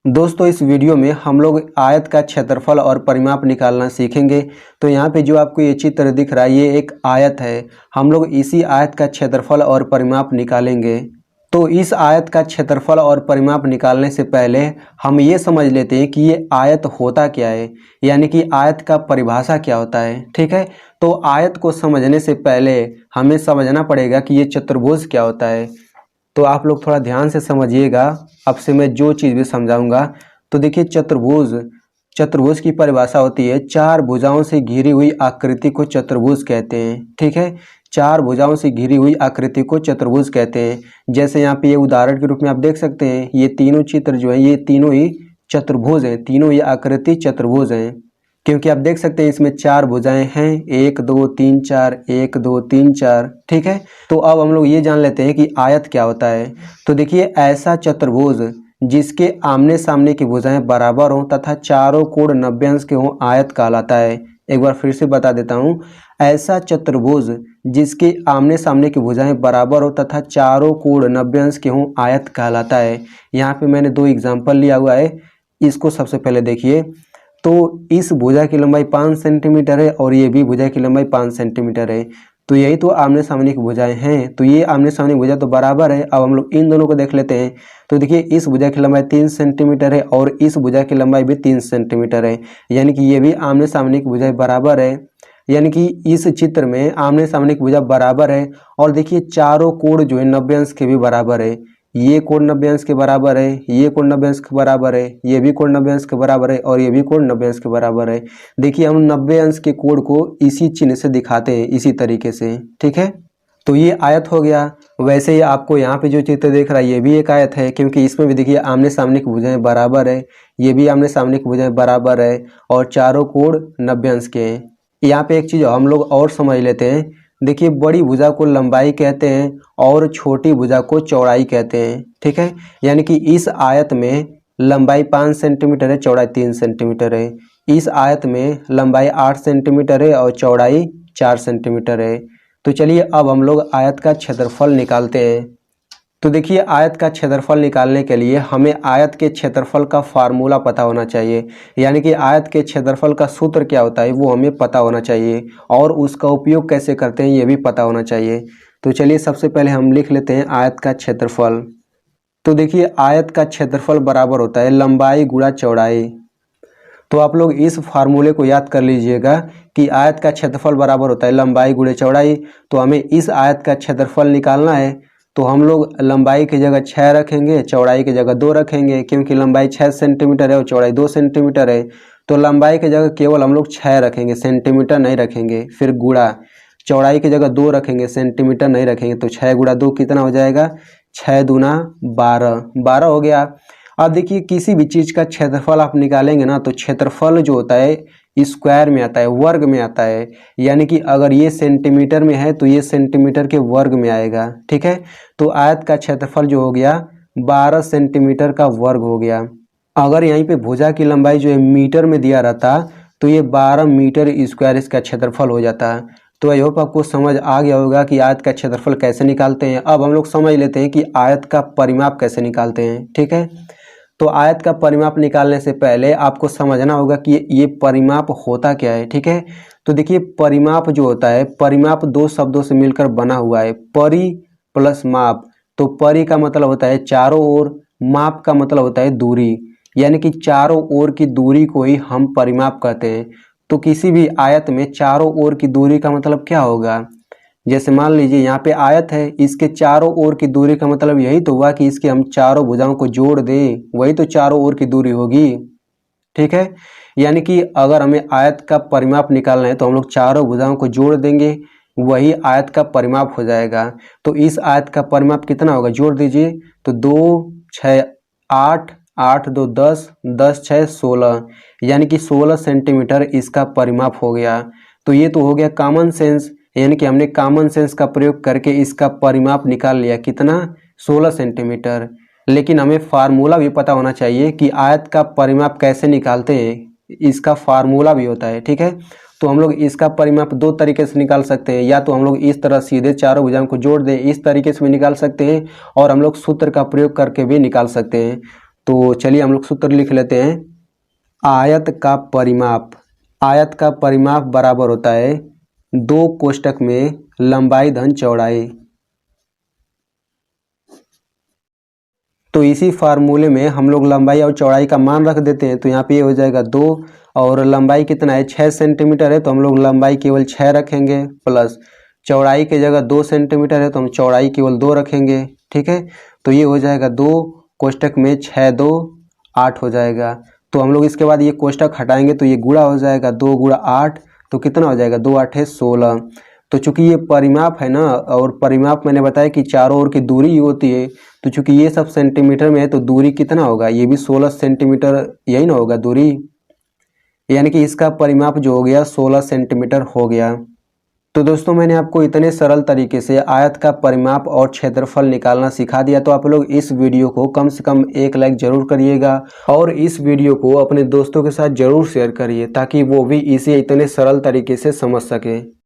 दोस्तों इस वीडियो में हम लोग आयत का क्षेत्रफल और परिमाप निकालना सीखेंगे। तो यहाँ पे जो आपको ये चित्र दिख रहा है ये एक आयत है। हम लोग इसी आयत का क्षेत्रफल और परिमाप निकालेंगे। तो इस आयत का क्षेत्रफल और परिमाप निकालने से पहले हम ये समझ लेते हैं कि ये आयत होता क्या है, यानी कि आयत का परिभाषा क्या होता है। ठीक है, तो आयत को समझने से पहले हमें समझना पड़ेगा कि ये चतुर्भुज क्या होता है। तो आप लोग थोड़ा ध्यान से समझिएगा, अब से मैं जो चीज़ भी समझाऊंगा। तो देखिए चतुर्भुज की परिभाषा होती है चार भुजाओं से घिरी हुई आकृति को चतुर्भुज कहते हैं। ठीक है, चार भुजाओं से घिरी हुई आकृति को चतुर्भुज कहते हैं। जैसे यहाँ पे ये उदाहरण के रूप में आप देख सकते हैं, ये तीनों चित्र जो है ये तीनों ही चतुर्भुज हैं, तीनों ये आकृति चतुर्भुज हैं, क्योंकि आप देख सकते हैं इसमें चार भुजाएं हैं, 1 2 3 4, 1 2 3 4। ठीक है, तो अब हम लोग ये जान लेते हैं कि आयत क्या होता है। तो देखिए ऐसा चतुर्भुज जिसके आमने सामने की भुजाएं बराबर हों तथा चारों कोण 90 अंश के हों आयत कहलाता है। एक बार फिर से बता देता हूँ, ऐसा चतुर्भुज जिसके आमने सामने की भुजाएं बराबर हो तथा चारों कोण 90 अंश के हों आयत कहलाता है। यहाँ पे मैंने दो एग्जाम्पल लिया हुआ है, इसको सबसे पहले देखिए। तो इस भुजा की लंबाई 5 सेंटीमीटर है और ये भी भुजा की लंबाई 5 सेंटीमीटर है। तो यही तो आमने सामने की भुजाएं हैं, तो ये आमने सामने की भुजा तो बराबर है। अब हम लोग इन दोनों को देख लेते हैं। तो देखिए इस भुजा की लंबाई 3 सेंटीमीटर है और इस भुजा की लंबाई भी 3 सेंटीमीटर है, यानी कि ये भी आमने सामने की भुजाएं बराबर है। यानी कि इस चित्र में आमने सामने की भुजा बराबर है। और देखिए चारों कोण जो है 90 अंश के भी बराबर है। ये कोण 90 अंश के बराबर है, ये कोण 90 अंश के बराबर है, ये भी कोण 90 अंश के बराबर है और ये भी कोण 90 अंश के बराबर है। देखिए हम 90 अंश के कोण को इसी चिन्ह से दिखाते हैं, इसी तरीके से। ठीक है, तो ये आयत हो गया। वैसे ही आपको यहाँ पे जो चित्र देख रहा है ये भी एक आयत है, क्योंकि इसमें भी देखिए आमने सामने की भुजाएं बराबर है, ये भी आमने सामने की भुजाएं बराबर है और चारों कोण 90 अंश के हैं। यहाँ पे एक चीज़ हम लोग और समझ लेते हैं। देखिए बड़ी भुजा को लंबाई कहते हैं और छोटी भुजा को चौड़ाई कहते हैं। ठीक है, यानी कि इस आयत में लंबाई 5 सेंटीमीटर है, चौड़ाई 3 सेंटीमीटर है। इस आयत में लंबाई 8 सेंटीमीटर है और चौड़ाई 4 सेंटीमीटर है। तो चलिए अब हम लोग आयत का क्षेत्रफल निकालते हैं। तो देखिए आयत का क्षेत्रफल निकालने के लिए हमें आयत के क्षेत्रफल का फार्मूला पता होना चाहिए, यानी कि आयत के क्षेत्रफल का सूत्र क्या होता है वो हमें पता होना चाहिए और उसका उपयोग कैसे करते हैं ये भी पता होना चाहिए। तो चलिए सबसे पहले हम लिख लेते हैं आयत का क्षेत्रफल। तो देखिए आयत का क्षेत्रफल बराबर होता है लंबाई गुणा चौड़ाई। तो आप लोग इस फार्मूले को याद कर लीजिएगा कि आयत का क्षेत्रफल बराबर होता है लंबाई गुणे चौड़ाई। तो हमें इस आयत का क्षेत्रफल निकालना है, तो हम लोग लंबाई की जगह 6 रखेंगे, चौड़ाई की जगह 2 रखेंगे, क्योंकि लंबाई 6 सेंटीमीटर है और चौड़ाई 2 सेंटीमीटर है। तो लंबाई की जगह केवल हम लोग 6 रखेंगे, सेंटीमीटर नहीं रखेंगे। फिर गुणा चौड़ाई की जगह 2 रखेंगे, सेंटीमीटर नहीं रखेंगे। तो 6 गुणा 2 कितना हो जाएगा, 6 दूना 12, 12 हो गया। अब देखिए किसी भी चीज़ का क्षेत्रफल आप निकालेंगे ना, तो क्षेत्रफल जो होता है स्क्वायर में आता है, वर्ग में आता है। यानी कि अगर ये सेंटीमीटर में है तो ये सेंटीमीटर के वर्ग में आएगा। ठीक है, तो आयत का क्षेत्रफल जो हो गया 12 सेंटीमीटर का वर्ग हो गया। अगर यहीं पे भुजा की लंबाई जो है मीटर में दिया रहता तो ये 12 मीटर स्क्वायर इसका क्षेत्रफल हो जाता। तो आई होप आपको समझ आ गया होगा कि आयत का क्षेत्रफल कैसे निकालते हैं। अब हम लोग समझ लेते हैं कि आयत का परिमाप कैसे निकालते हैं। ठीक है, तो आयत का परिमाप निकालने से पहले आपको समझना होगा कि ये परिमाप होता क्या है। ठीक है, तो देखिए परिमाप जो होता है, परिमाप दो शब्दों से मिलकर बना हुआ है, परि प्लस माप। तो परि का मतलब होता है चारों ओर, माप का मतलब होता है दूरी, यानी कि चारों ओर की दूरी को ही हम परिमाप कहते हैं। तो किसी भी आयत में चारों ओर की दूरी का मतलब क्या होगा, जैसे मान लीजिए यहाँ पे आयत है, इसके चारों ओर की दूरी का मतलब यही तो हुआ कि इसके हम चारों भुजाओं को जोड़ दें, वही तो चारों ओर की दूरी होगी। ठीक है, यानी कि अगर हमें आयत का परिमाप निकालना है तो हम लोग चारों भुजाओं को जोड़ देंगे, वही आयत का परिमाप हो जाएगा। तो इस आयत का परिमाप कितना होगा, जोड़ दीजिए। तो 2 6 8, 8 2 10, 10 6 16, यानी कि 16 सेंटीमीटर इसका परिमाप हो गया। तो ये तो हो गया कॉमन सेंस, यानी कि हमने कॉमन सेंस का प्रयोग करके इसका परिमाप निकाल लिया, कितना, 16 सेंटीमीटर। लेकिन हमें फार्मूला भी पता होना चाहिए कि आयत का परिमाप कैसे निकालते हैं, इसका फार्मूला भी होता है। ठीक है, तो हम लोग इसका परिमाप दो तरीके से निकाल सकते हैं, या तो हम लोग इस तरह सीधे चारों भुजाओं को जोड़ दें, इस तरीके से भी निकाल सकते हैं, और हम लोग सूत्र का प्रयोग करके भी निकाल सकते हैं। तो चलिए हम लोग सूत्र लिख लेते हैं। आयत का परिमाप बराबर होता है 2 कोष्टक में लंबाई धन चौड़ाई। तो इसी फार्मूले में हम लोग लंबाई और चौड़ाई का मान रख देते हैं। तो यहाँ पे ये हो जाएगा 2 और लंबाई कितना है 6 सेंटीमीटर है, तो हम लोग लंबाई केवल 6 रखेंगे, प्लस चौड़ाई की जगह 2 सेंटीमीटर है तो हम चौड़ाई केवल 2 रखेंगे। ठीक है, तो ये हो जाएगा 2 कोष्टक में 6 2 8 हो जाएगा। तो हम लोग इसके बाद ये कोष्टक हटाएंगे तो ये गुणा हो जाएगा, 2 गुणा 8 तो कितना हो जाएगा 2 8 16। तो चूंकि ये परिमाप है ना, और परिमाप मैंने बताया कि चारों ओर की दूरी होती है, तो चूंकि ये सब सेंटीमीटर में है तो दूरी कितना होगा, ये भी 16 सेंटीमीटर यही ना होगा दूरी, यानी कि इसका परिमाप जो हो गया 16 सेंटीमीटर हो गया। तो दोस्तों मैंने आपको इतने सरल तरीके से आयत का परिमाप और क्षेत्रफल निकालना सिखा दिया। तो आप लोग इस वीडियो को कम से कम 1 लाइक जरूर करिएगा और इस वीडियो को अपने दोस्तों के साथ जरूर शेयर करिए ताकि वो भी इसे इतने सरल तरीके से समझ सके।